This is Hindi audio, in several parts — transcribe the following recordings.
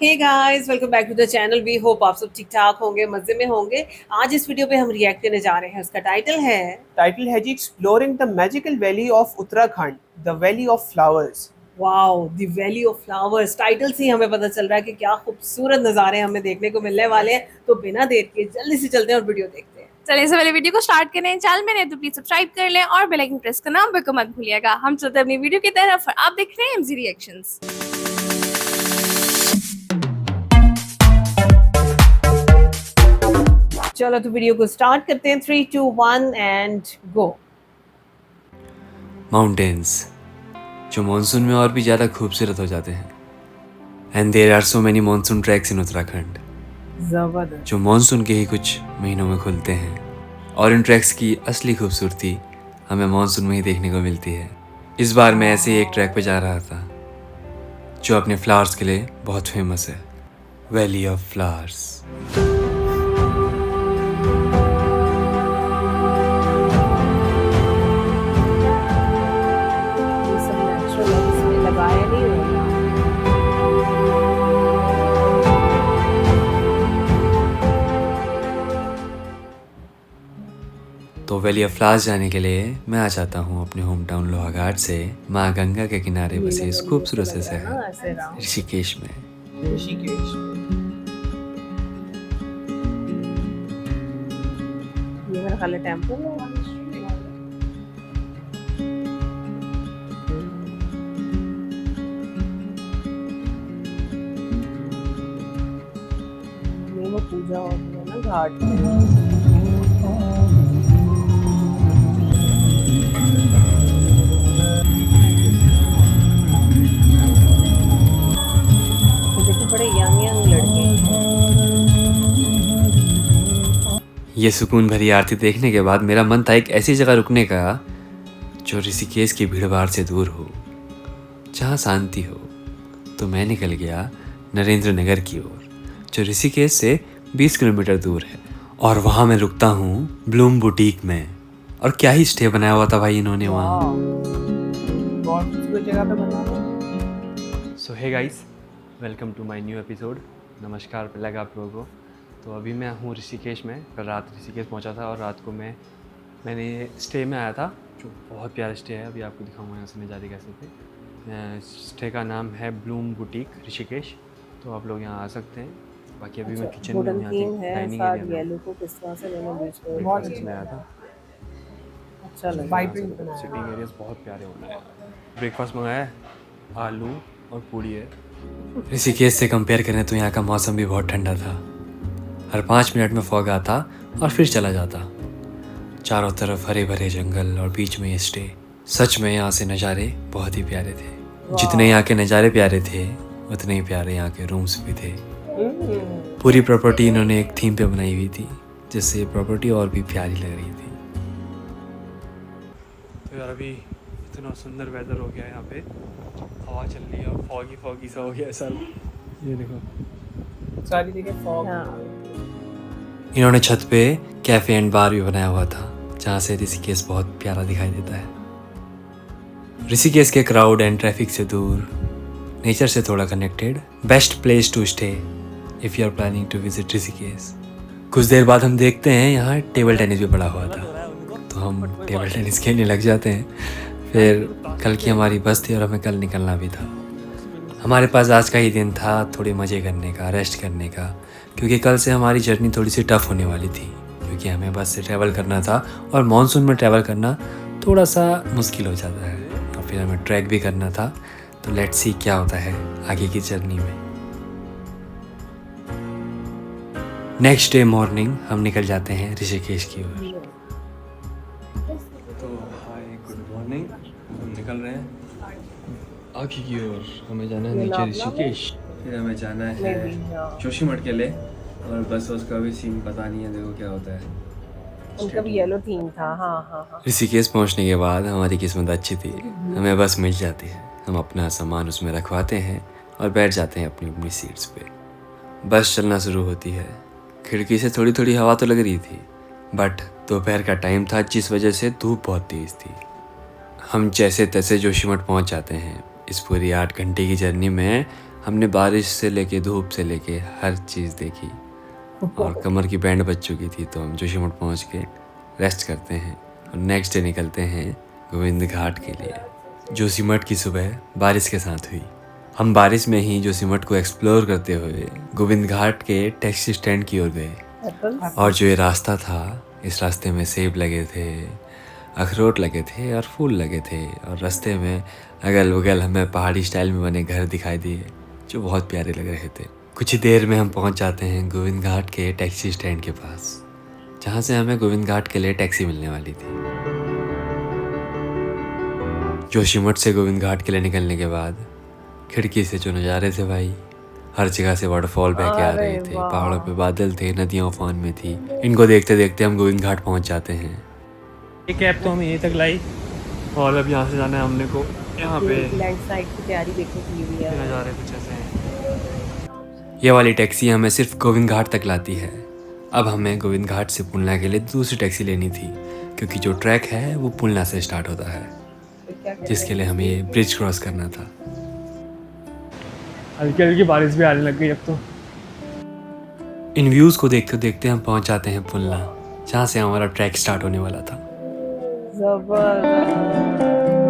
Hey guys welcome back to the channel. We hope आप सब ठीक ठाक होंगे, मजे में होंगे। आज इस वीडियो पे हम रिएक्ट करने जा रहे हैं। उसका टाइटल है जी exploring the magical valley of Uttarakhand, the valley of flowers. Wow, the valley of flowers. Title से ही हमें पता चल रहा है कि क्या खूबसूरत नज़ारे हमें देखने को मिलने वाले हैं। तो बिना देर के जल्दी से चलते हैं और वीडियो देखते हैं। चलिए इससे पहले वीडियो को स्टार्ट करें। चैनल में नहीं तो प्लीज सब्सक्राइब कर लें और बेल आइकन प्रेस करना बिल्कुल मत भूलिएगा। हम चलते हैं अपनी वीडियो की तरफ और आप देख रहे हैं एमजी रिएक्शंस। चलो तो वीडियो को स्टार्ट करते हैं। 3 2 1 एंड गो। माउंटेन्स जो मानसून में और भी ज़्यादा खूबसूरत हो जाते हैं। And there are so many monsoon treks in Uttarakhand जबरदस्त। जो मानसून के ही कुछ महीनों में खुलते हैं, और इन ट्रैक्स की असली खूबसूरती हमें मानसून में ही देखने को मिलती है। इस बार मैं ऐसे ही एक ट्रैक पे जा रहा था जो अपने फ्लावर्स के लिए बहुत फेमस है, वैली ऑफ फ्लावर्स। ये सब नेचुरल है, इसमें लगाया नहीं होगा। तो वैली ऑफ फ्लावर्स जाने के लिए मैं आ जाता हूँ अपने होम टाउन लोहाघाट से माँ गंगा के किनारे बसे इस खूबसूरत से शहर ऋषिकेश में। ऋषिकेश। ये मेरा ख्याल है टेम्पल है। ये वो पूजा होती है ना घाट पे। तो देखो बड़े यंग यंग लड़के हैं। ये सुकून भरी आरती देखने के बाद मेरा मन था एक ऐसी जगह रुकने का जो ऋषिकेश की भीड़ भाड़ से दूर हो, जहाँ शांति हो। तो मैं निकल गया नरेंद्र नगर की ओर, जो ऋषिकेश से 20 किलोमीटर दूर है। और वहाँ मैं रुकता हूँ ब्लूम बुटीक में। और क्या ही स्टे बनाया हुआ था भाई इन्होंने वहाँ। बहुत खूबसूरत जगह पे बना है। So hey guys, welcome to my new episode. नमस्कार पहले आप लोगों को। तो अभी मैं हूँ ऋषिकेश में। कल रात ऋषिकेश पहुँचा था और रात को मैंने स्टे में आया था, जो बहुत प्यारा स्टे है। अभी आपको दिखाऊंगा यहाँ से नज़ारे कैसे थे। स्टे का नाम है ब्लूम बुटीक ऋषिकेश। तो आप लोग यहाँ आ सकते हैं। बाकी अभी मैं किचन में वुडन यहाँ थीम की है, डाइनिंग साथ एरिया में येलो को किस तरह से मैंने बीच में बहुत ब्रेकफास्ट में आया था। अच्छा लगा। वाइब्रेंट बनाया है। सिटिंग एरियाज बहुत प्यारे हो रहे हैं। ब्रेकफास्ट मंगाया है, आलू और पूड़ी है। ऋषिकेश से कंपेयर करें तो यहाँ का मौसम भी बहुत ठंडा था। हर 5 मिनट में फॉग आता और फिर चला जाता। चारों तरफ हरे भरे जंगल और बीच में ये स्टे। सच में यहाँ से नज़ारे बहुत ही प्यारे थे। जितने यहाँ के नज़ारे प्यारे थे उतने ही प्यारे यहाँ के रूम्स भी थे। पूरी प्रॉपर्टी इन्होंने एक थीम पे बनाई हुई थी, जिससे ये प्रॉपर्टी और भी प्यारी लग रही थी। तो यार अभी इतना सुंदर वेदर हो गया है, यहाँ पे हवा चल रही है और फॉगी फॉगी सा हो गया सर। ये देखो सारी जगह फॉग। इन्होंने छत पे कैफ़े एंड बार भी बनाया हुआ था, जहाँ से ऋषिकेश बहुत प्यारा दिखाई देता है। ऋषिकेश के क्राउड एंड ट्रैफिक से दूर, नेचर से थोड़ा connected, best place to stay if you are planning to visit Rishikesh. कुछ देर बाद हम देखते हैं यहाँ टेबल टेनिस भी पड़ा हुआ था, तो हम टेबल टेनिस खेलने लग जाते हैं। फिर कल की हमारी बस थी और हमें कल निकलना भी था। हमारे पास आज का ही दिन था थोड़े मज़े करने का, रेस्ट करने का, क्योंकि कल से हमारी जर्नी थोड़ी सी टफ होने वाली थी, क्योंकि हमें बस से ट्रैवल करना था और मानसून में ट्रैवल करना थोड़ा सा मुश्किल हो जाता है। और फिर हमें ट्रैक भी करना था। तो लेट्स सी क्या होता है आगे की जर्नी में। नेक्स्ट डे मॉर्निंग हम निकल जाते हैं ऋषिकेश की ओर। तो हाय, गुड मॉर्निंग। हम निकल रहे हैं आगे की ओर। हमें जाना है नीचे ऋषिकेश, फिर हमें जाना है जोशीमठ के लिए। और बस उसका भी सीन पता नहीं है, देखो क्या होता है। उनका भी येलो थीम था। हाँ हाँ हाँ। ऋषिकेश पहुंचने के बाद हमारी किस्मत अच्छी थी, हमें बस मिल जाती है। हम अपना सामान उसमें रखवाते हैं और बैठ जाते हैं अपनी अपनी सीट्स पे। बस चलना शुरू होती है। खिड़की से थोड़ी थोड़ी हवा तो लग रही थी, बट दोपहर का टाइम था, जिस वजह से धूप बहुत तेज़ थी। हम जैसे तैसे जोशीमठ पहुंच जाते हैं। इस पूरी 8 घंटे की जर्नी में हमने बारिश से लेके धूप से लेके हर चीज़ देखी और कमर की बैंड बज चुकी थी, तो हम जोशीमठ पहुंच के रेस्ट करते हैं और नेक्स्ट डे निकलते हैं गोविंद घाट के लिए। जोशीमठ की सुबह बारिश के साथ हुई। हम बारिश में ही जोशीमठ को एक्सप्लोर करते हुए गोविंद घाट के टैक्सी स्टैंड की ओर गए। और जो ये रास्ता था, इस रास्ते में सेब लगे थे, अखरोट लगे थे और फूल लगे थे, और रास्ते में अगल बगल हमें पहाड़ी स्टाइल में बने घर दिखाई दिए जो बहुत प्यारे लग रहे थे। कुछ ही देर में हम पहुंच जाते हैं गोविंद घाट के टैक्सी स्टैंड के पास, जहां से हमें गोविंद घाट के लिए टैक्सी मिलने वाली थी। जोशीमठ से गोविंद घाट के लिए निकलने के बाद खिड़की से जो नज़ारे थे भाई, हर जगह से वाटरफॉल बह के आ रहे थे, पहाड़ों पे बादल थे, नदियाँ उफान में थी। इनको देखते देखते हम गोविंद घाट पहुंच जाते हैं। ये कैब तो हमें यहीं तक लाई और अब यहाँ से जाना है हमने को। यहाँ पे लैंडस्लाइड की तैयारी देखने के लिए भी है। नज़ारे कुछ ऐसे हैं। ये वाली टैक्सी हमें सिर्फ गोविंद घाट तक लाती है। अब हमें गोविंद घाट से पुलना के लिए दूसरी टैक्सी लेनी थी, क्योंकि जो ट्रैक है वो पुलना से स्टार्ट होता है, जिसके लिए हमें ये ब्रिज क्रॉस करना था। हल्की हल्की बारिश भी आने लग गई अब तो। इन व्यूज़ को देखते देखते हम पहुंच जाते हैं पुलना, जहाँ से हमारा ट्रैक स्टार्ट होने वाला था।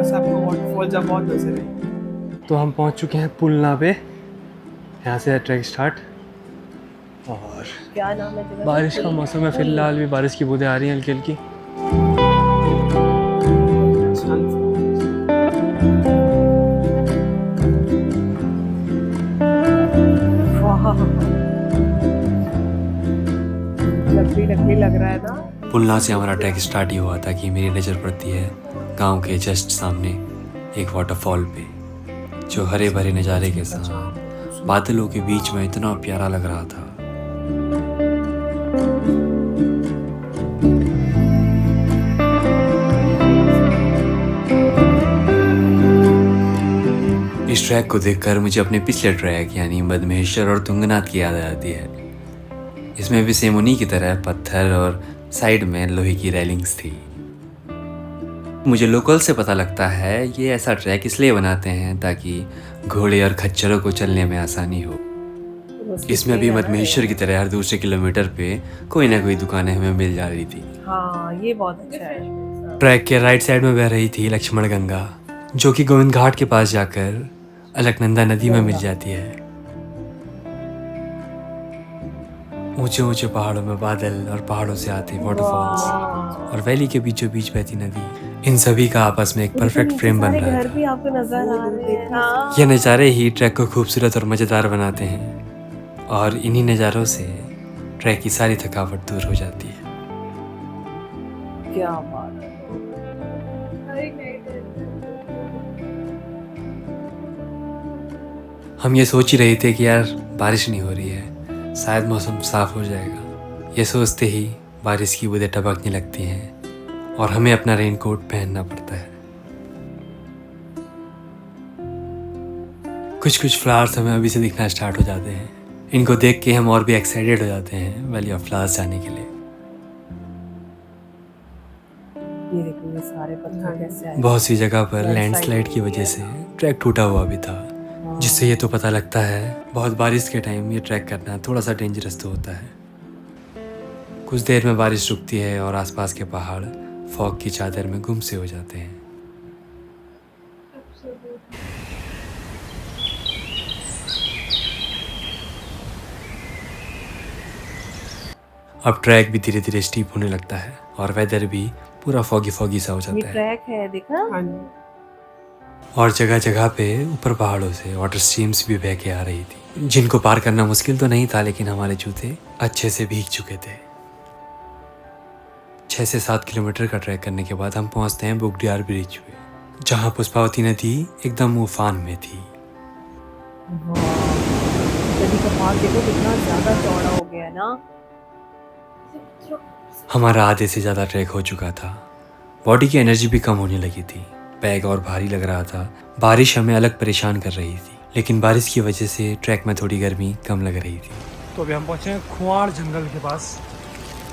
बस आपको वाटरफॉल जब बहुत नजर है। तो हम पहुंच चुके हैं पुलना पे, यहाँ से है ट्रैक स्टार्ट। और क्या नाम है जगह? बारिश का मौसम है, फिलहाल भी बारिश की बूंदें आ रही हैं हल्की हल्की। लकड़ी लग रहा है ना। पुलना से हमारा ट्रैक स्टार्ट ही हुआ था कि मेरी नज़र पड़ती है गांव के जस्ट सामने एक वाटरफॉल पे, जो हरे भरे नज़ारे के साथ बादलों के बीच में इतना प्यारा लग रहा था। इस ट्रैक को देखकर मुझे अपने पिछले ट्रैक यानी मदमहेश्वर और तुंगनाथ की याद आती है। इसमें भी सेम उन्हीं की तरह पत्थर और साइड में लोहे की रेलिंग्स थी। मुझे लोकल से पता लगता है ये ऐसा ट्रैक इसलिए बनाते हैं ताकि घोड़े और खच्चरों को चलने में आसानी हो। इसमें भी मदमहेश्वर की तरह हर दूसरे किलोमीटर पे कोई ना कोई दुकानें हमें मिल जा रही थी। हाँ, ये बहुत अच्छा है। ट्रैक के राइट साइड में बह रही थी लक्ष्मण गंगा, जो कि गोविंद घाट के पास जाकर अलकनंदा नदी में मिल जाती है। ऊंचे ऊंचे पहाड़ों में बादल और पहाड़ों से आते वाटरफॉल्स और वैली के बीचों बीच बहती नदी, इन सभी का आपस में एक परफेक्ट फ्रेम बन रहा घर भी था। आपको नजर आ रहे हैं। हाँ। ये नज़ारे ही ट्रैक को खूबसूरत और मज़ेदार बनाते हैं, और इन्हीं नज़ारों से ट्रैक की सारी थकावट दूर हो जाती है। क्या बात है। हम ये सोच ही रहे थे कि यार बारिश नहीं हो रही है, शायद मौसम साफ हो जाएगा। ये सोचते ही बारिश की बूंदें टपकने लगती हैं और हमें अपना रेनकोट पहनना पड़ता है। कुछ कुछ फ्लावर्स हमें अभी से दिखना स्टार्ट हो जाते हैं। इनको देख के हम और भी एक्साइटेड हो जाते हैं वैली ऑफ फ्लावर्स जाने के लिए। ये देखिए ये सारे पत्थर कैसे आए। बहुत सी जगह पर लैंडस्लाइड की वजह से ट्रैक टूटा हुआ भी था, जिससे ये तो पता लगता है बहुत बारिश के टाइम ये ट्रैक करना थोड़ा सा डेंजरस तो होता है। कुछ देर में बारिश रुकती है और आसपास के पहाड़ फॉग की चादर में गुम से हो जाते हैं। अब ट्रैक भी धीरे धीरे स्टीप होने लगता है और वेदर भी पूरा फॉगी फॉगी सा हो ये जाता है। ट्रैक है देखा। हाँ जी। और जगह जगह पे ऊपर पहाड़ों से वाटर स्ट्रीम्स भी बह के आ रही थी, जिनको पार करना मुश्किल तो नहीं था, लेकिन हमारे जूते अच्छे से भीग चुके थे। 6 से 7 किलोमीटर का ट्रैक करने के बाद हम पहुंचते हैं बुगडियार ब्रिज पे, जहां पुष्पावती नदी एकदम उफान में थी। नदी का पार देखो कितना ज्यादा चौड़ा हो गया है ना। हमारा आधे से ज़्यादा ट्रैक हो चुका था, बॉडी की एनर्जी भी कम होने लगी थी, बैग और भारी लग रहा था। बारिश हमें अलग परेशान कर रही थी, लेकिन बारिश की वजह से ट्रैक में थोड़ी गर्मी कम लग रही थी। तो अभी हम पहुंचे हैं खुआड़ जंगल के पास।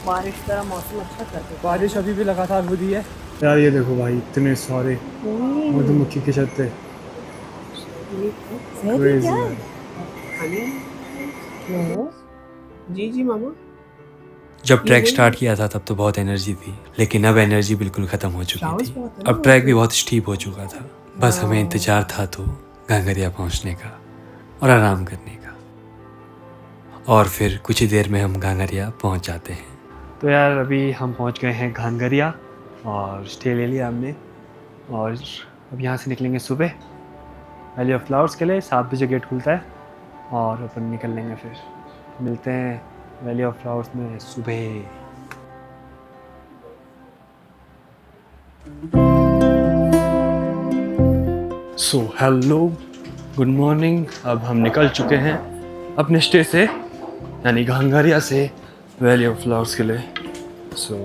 बारिश तरह मौसम अच्छा कर देता है। बारिश अभी भी लगातार हो रही है यार। ये देखो भाई, इतने सारे मधुमक्खी के छत्ते। ये क्या है? जी जी मामा। जब ट्रैक स्टार्ट किया था तब तो बहुत एनर्जी थी, लेकिन अब एनर्जी बिल्कुल ख़त्म हो चुकी थी। अब ट्रैक भी बहुत स्टीप हो चुका था। बस हमें इंतज़ार था तो घांगरिया पहुंचने का और आराम करने का, और फिर कुछ ही देर में हम घांगरिया पहुंच जाते हैं। तो यार अभी हम पहुंच गए हैं घांगरिया और स्टे ले लिया हमने, और अब यहाँ से निकलेंगे सुबह वैली ऑफ फ्लावर्स के लिए। 7 बजे गेट खुलता है और अपन निकल लेंगे। फिर मिलते हैं वैली ऑफ फ्लावर्स में सुबह। So hello, good morning. अब हम निकल चुके हैं अपने स्टे से, यानी घांगरिया से वैली ऑफ फ्लावर्स के लिए। सो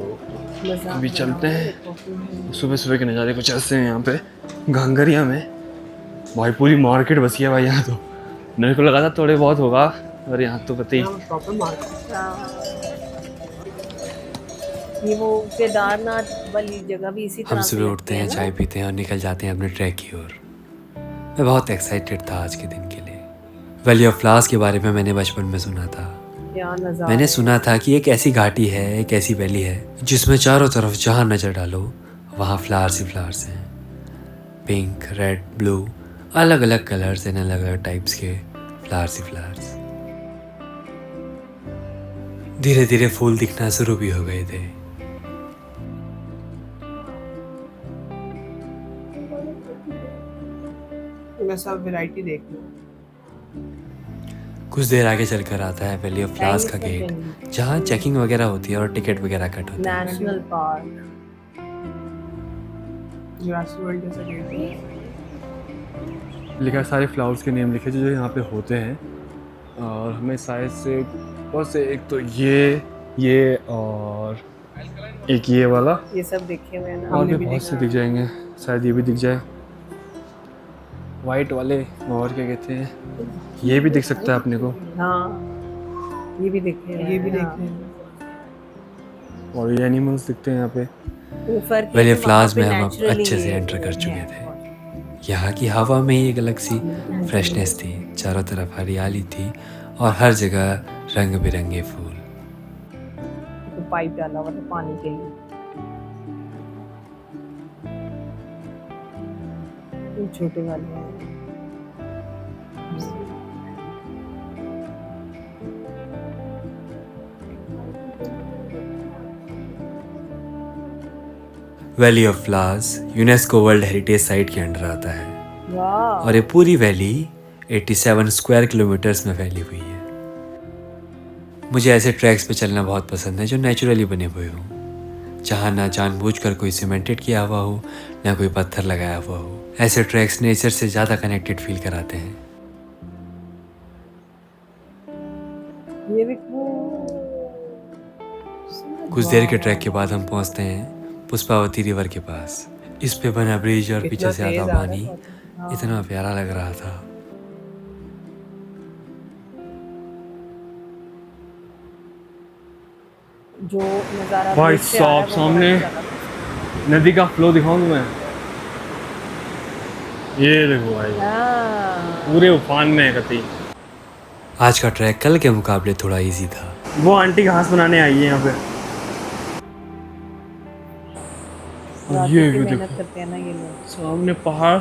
अभी चलते हैं। सुबह सुबह के नज़ारे कुछ ऐसे हैं यहाँ पे घांगरिया में। भाई पूरी मार्केट बसी है भाई यहाँ तो। मेरे को लगा था थोड़े बहुत होगा, और यहाँ तो पता ही। ये वो केदारनाथ वाली जगह भी इसी तरह हम से सुबह लगती उठते है हैं, ना? चाय पीते हैं और निकल जाते हैं अपने ट्रैक की ओर। मैं बहुत एक्साइटेड था आज के दिन के लिए। वैली ऑफ फ्लावर्स के बारे में मैंने बचपन में सुना था। क्या नजारा मैंने है। सुना था कि एक ऐसी घाटी है, एक ऐसी वैली है जिसमें चारों तरफ जहाँ नज़र डालो वहाँ फ्लावर्स ही फ्लावर्स हैं। पिंक, रेड, ब्लू, अलग अलग कलर्स एंड अलग अलग टाइप्स के फ्लावर्स ही फ्लावर्स। धीरे धीरे फूल दिखना शुरू भी हो गए थे। मैं सब वैरायटी देख लूं। कुछ देर आगे चलकर आता है वैली ऑफ फ्लावर्स का गेट, जहाँ चेकिंग वगैरह होती है और टिकट वगैरह कट होता है। नेशनल पार्क, जुरासिक वर्ल्ड जैसा गेट है। लिखा है, सारे फ्लावर्स के नेम लिखे जो यहाँ पे होते हैं। और हमें शायद से बहुत से, एक तो ये और एक ये वाला, ये सब देखे हुए हैं ना, और हमने भी भी बहुत से देखा। दिख जाएंगे। शायद ये भी दिख जाए, वाइट वाले, और क्या कहते हैं, ये भी दिख सकता है अपने को। हाँ ये भी देखे हैं, ये भी देखे हैं। और ये एनिमल्स दिखते हैं यहाँ पे। ऊपर के वैली ऑफ वहाँ फ्लावर्स पे में हम अब naturally अच्छे से ये एंटर कर चुके है। थे। यहाँ की हवा में ही एक अलग सी फ्रेशनेस थी। चारों तरफ हरियाली थी और हर जगह रंग बिरंगे फूल। तो पाइप डाला हुआ था पानी के लिए। ये छोटे वाले हैं। Valley of flowers UNESCO world heritage site के अंडर आता है, वाह, और ये पूरी वैली 87 स्क्वायर किलोमीटर्स में फैली हुई है। मुझे ऐसे ट्रैक्स पे चलना बहुत पसंद है जो नेचुरली बने हुए हों, जहाँ ना जानबूझकर कोई सीमेंटेड किया हुआ हो, ना कोई पत्थर लगाया हुआ हो। ऐसे ट्रैक्स नेचर से ज़्यादा कनेक्टेड फील कराते हैं। ये देखो। कुछ देर के ट्रैक के बाद हम पहुँचते हैं पुष्पावती रिवर के पास। इस पे बना ब्रिज और पीछे से आता पानी इतना प्यारा लग रहा था। जो नजारा भाई ब्रिज से आ रहा है, साहब, वो सामने बहुत ज्यादा- नदी का फ्लो दिखाऊं तुम्हें। ये देखो भाई, हाँ, पूरे उफान में है कती। आज का ट्रैक कल के मुकाबले थोड़ा इजी था। वो आंटी घास बनाने आई है यहाँ पे। रात ये की भी मेहनत देखो, करते हैं ना ये लोग। सामने पहाड़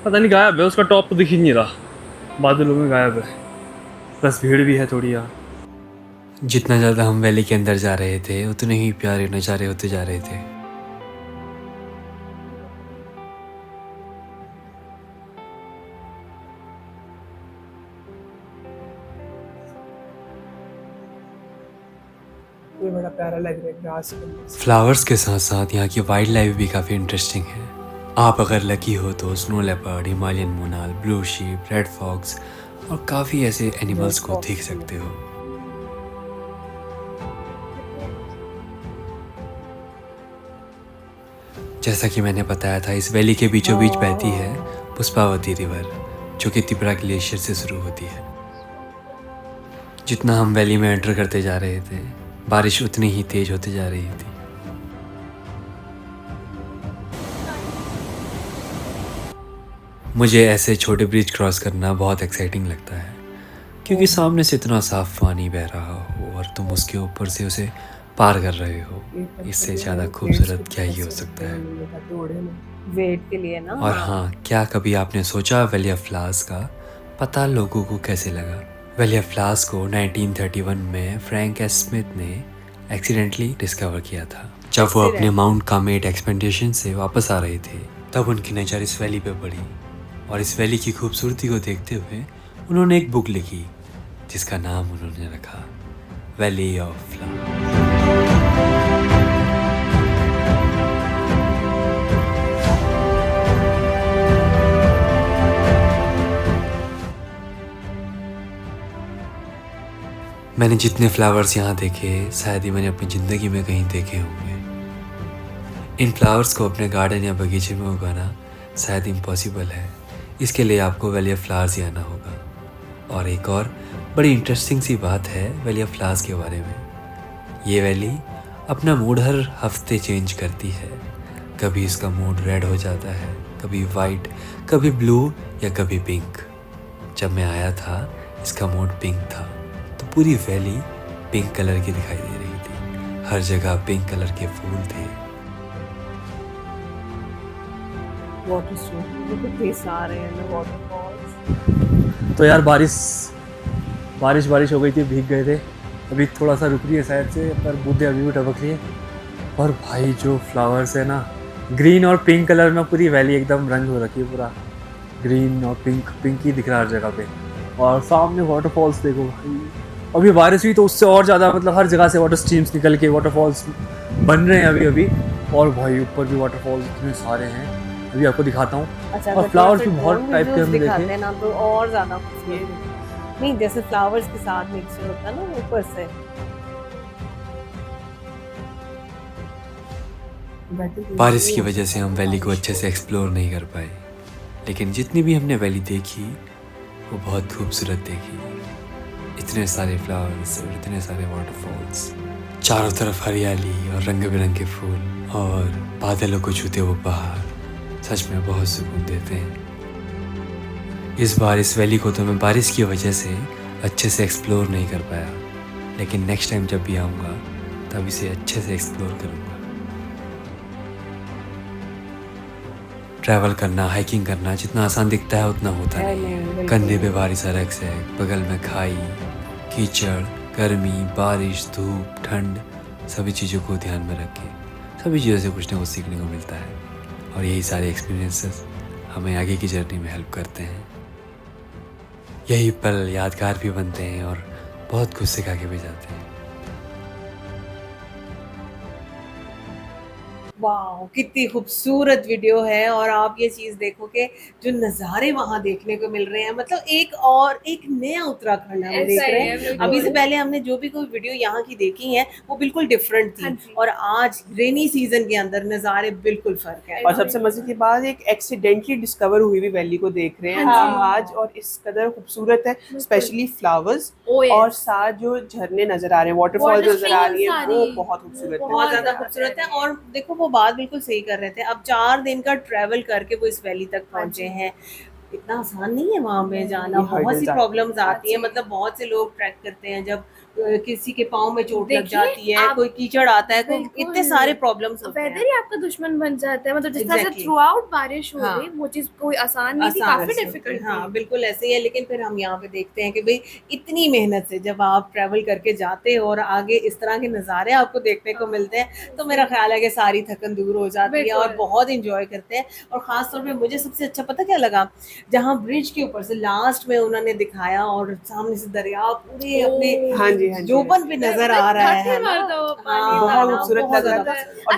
पता नहीं गायब है, उसका टॉप तो दिख ही नहीं रहा, बादलों में गायब है। प्लस भीड़ भी है थोड़ी यहाँ। जितना ज़्यादा हम वैली के अंदर जा रहे थे उतने ही प्यारे नज़ारे होते जा रहे थे। ये बड़ा प्यारा लग रहा है ग्रास पे। फ्लावर्स के साथ साथ यहाँ की वाइल्ड लाइफ भी काफ़ी इंटरेस्टिंग है। आप अगर लकी हो तो स्नो लेपर्ड, हिमालयन मोनाल, ब्लू शीप, रेड फॉक्स और काफ़ी ऐसे एनिमल्स को देख सकते हो। जैसा कि मैंने बताया था, इस वैली के बीचों बीच बहती है पुष्पावती रिवर, जो कि तिपरा ग्लेशियर से शुरू होती है। जितना हम वैली में एंटर करते जा रहे थे, बारिश उतनी ही तेज होती जा रही थी। मुझे ऐसे छोटे ब्रिज क्रॉस करना बहुत एक्साइटिंग लगता है। क्योंकि सामने से इतना साफ पानी बह रहा हो और तुम उसके ऊपर से उसे पार कर रहे हो, इससे ज़्यादा खूबसूरत क्या ही हो सकता है। वेट के लिए ना। और हाँ, क्या कभी आपने सोचा वैली ऑफ फ्लावर्स का पता लोगों को कैसे लगा? वैली ऑफ फ्लावर्स को 1931 में फ्रैंक एस स्मिथ ने एक्सीडेंटली डिस्कवर किया था। जब वो अपने माउंट कामेट एक्सपेडिशन से वापस आ रहे थे, तब उनकी नज़र इस वैली पे पड़ी और इस वैली की खूबसूरती को देखते हुए उन्होंने एक बुक लिखी जिसका नाम उन्होंने रखा वैली ऑफ फ्लावर्स। मैंने जितने फ्लावर्स यहाँ देखे शायद ही मैंने अपनी ज़िंदगी में कहीं देखे होंगे। इन फ्लावर्स को अपने गार्डन या बगीचे में उगाना शायद इम्पॉसिबल है, इसके लिए आपको वैली ऑफ फ्लावर्स ही आना होगा। और एक और बड़ी इंटरेस्टिंग सी बात है वैली ऑफ फ्लावर्स के बारे में। ये वैली अपना मूड हर हफ्ते चेंज करती है। कभी इसका मूड रेड हो जाता है, कभी वाइट, कभी ब्लू या कभी पिंक। जब मैं आया था इसका मूड पिंक था, तो पूरी वैली पिंक कलर की दिखाई दे रही थी। हर जगह पिंक कलर के फूल थे। वाटर स्ट्रीम कितने सारे हैं ना वाटरफॉल्स। तो यार बारिश हो गई थी, भीग गए थे। अभी थोड़ा सा रुक रही है शायद से, पर बूंदे अभी भी टपक रही है। और भाई जो फ्लावर्स है ना, ग्रीन और पिंक कलर में पूरी वैली एकदम रंग हो रखी है। पूरा ग्रीन और पिंक ही दिख रहा है हर जगह पे। और सामने वाटरफॉल्स देखो भाई, अभी बारिश हुई तो उससे और ज़्यादा, मतलब हर जगह से वाटर स्ट्रीम्स निकल के वाटरफॉल्स बन रहे हैं अभी। और भाई ऊपर भी वाटरफॉल्स इतने सारे हैं, अभी आपको दिखाता हूँ। अच्छा, और फ्लावर्स भी बहुत टाइप के हम दिखाते देखे हैं ना तो और ज़्यादा खूबसूरत। नहीं, जैसे फ्लावर्स के साथ मिक्सचर होता है ना ऊपर से। बारिश की वजह से हम वैली को अच्छे से एक्सप्लोर नहीं कर पाए, लेकिन जितनी भी हमने वैली देखी वो बहुत खूबसूरत देखी। इतने सारे फ्लावर्स और इतने सारे वाटरफॉल्स, चारों तरफ हरियाली और रंग बिरंगे फूल और बादलों को छूते हुए पहाड़ सच में बहुत सुकून देते हैं। इस बार इस वैली को तो मैं बारिश की वजह से अच्छे से एक्सप्लोर नहीं कर पाया, लेकिन नेक्स्ट टाइम जब भी आऊँगा तब इसे अच्छे से एक्सप्लोर करूँगा। ट्रैवल करना, हाइकिंग करना जितना आसान दिखता है उतना होता नहीं। कंधे पे भारी सा रैकसैक, बगल में खाई, कीचड़, गर्मी, बारिश, धूप, ठंड, सभी चीज़ों को ध्यान में रख के सभी चीज़ों से कुछ ना कुछ सीखने को मिलता है। और यही सारे एक्सपीरियंसेस हमें आगे की जर्नी में हेल्प करते हैं। यही पल यादगार भी बनते हैं और बहुत कुछ सिखा के भी जाते हैं। वाह, कितनी खूबसूरत वीडियो है। और आप ये चीज़ देखो कि जो नज़ारे वहाँ देखने को मिल रहे हैं, मतलब एक नया उत्तराखंड हम देख रहे हैं। अभी से पहले हमने जो भी कोई वीडियो यहाँ की देखी है वो बिल्कुल डिफरेंट थी, और आज रेनी सीजन के अंदर नज़ारे बिल्कुल फर्क है। और सबसे मजे की बात, एक एक्सीडेंटली डिस्कवर हुई हुई वैली को देख रहे हैं आज, और इस कदर खूबसूरत है, स्पेशली फ्लावर्स और साथ जो झरने नजर आ रहे हैं, वाटरफॉल नजर आ रही है, वो बहुत खूबसूरत है, बहुत ज्यादा खूबसूरत है। और देखो वो बात बिल्कुल सही कर रहे थे, अब 4 दिन का ट्रैवल करके वो इस वैली तक पहुंचे हैं। इतना आसान नहीं है वहाँ पे जाना, बहुत सी प्रॉब्लम्स आती है। मतलब बहुत से लोग ट्रैक करते हैं, जब किसी के पाँव में चोट लग जाती है, कोई कीचड़ आता है, तो इतने सारे प्रॉब्लम्स होते हैं। वेदर ही आपका दुश्मन बन जाता है। मतलब जिस तरह से थ्रू आउट बारिश हो रही, वो चीज कोई आसान नहीं थी, काफी डिफिकल्ट। हाँ बिल्कुल ऐसे ही है। लेकिन फिर हम यहाँ पे देखते हैं कि भाई इतनी मेहनत से जब आप ट्रैवल करके जाते हो और आगे इस तरह के नज़ारे आपको देखने को मिलते हैं, तो मेरा ख्याल है कि सारी थकन दूर हो जाती है और बहुत इंजॉय करते हैं। और ख़ास तौर पे मुझे सबसे अच्छा पता क्या लगा, जहाँ ब्रिज के ऊपर से लास्ट में उन्होंने दिखाया और सामने से दरिया पूरे अपने जोबन पे नजर आ रहा है, बहुत खूबसूरत लग रहा था। और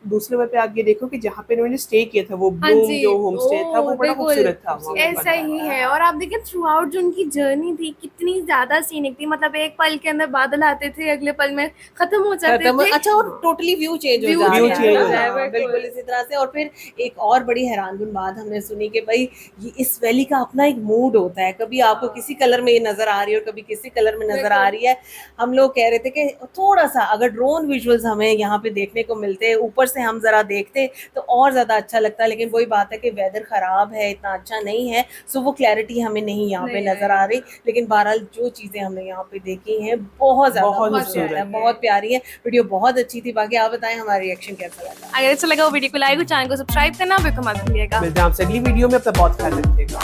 दूसरे नंबर पे आगे देखो कि जहाँ पे उन्होंने स्टे किया था, वो ब्लूम जो होम स्टे था, वो बड़ा खूबसूरत था। ऐसा ही है। और आप देखिए थ्रू आउट जो उनकी जर्नी थी कितनी ज्यादा सीनिक थी। मतलब एक पल के अंदर बादल आते थे, अगले पल में खत्म हो जाते थे। अच्छा, और टोटली व्यू चेंज हो जाता है, बिल्कुल इसी तरह से। और फिर एक और बड़ी हैरानकुन बात हमने सुनी कि भाई ये इस वैली का अपना एक मूड होता है, कभी आपको किसी कलर में ये नजर आ रही है और कभी किसी कलर में नजर आ रही है। हम लोग कह रहे थे कि थोड़ा सा अगर ड्रोन विजुअल्स हमें यहाँ पे देखने को मिलते, ऊपर से हम जरा देखते तो और ज़्यादा अच्छा लगता, लेकिन वही बात है कि वेदर ख़राब है, इतना अच्छा नहीं है, सो वो क्लैरिटी हमें नहीं यहाँ पे नज़र आ रही। लेकिन बहरहाल जो चीज़ें हमने यहाँ पे देखी हैं बहुत ज़्यादा खूबसूरत है, बहुत प्यारी है। वीडियो बहुत अच्छी थी। बाकी आप बताएं हमारा रिएक्शन कैसा लगा। अगर अच्छा लगा वो वीडियो को लाइक और चैनल को सब्सक्राइब करना बिल्कुल मत भूलिएगा। मिलते हैं आपसे अगली वीडियो में, अपना बहुत ख्याल रखिएगा।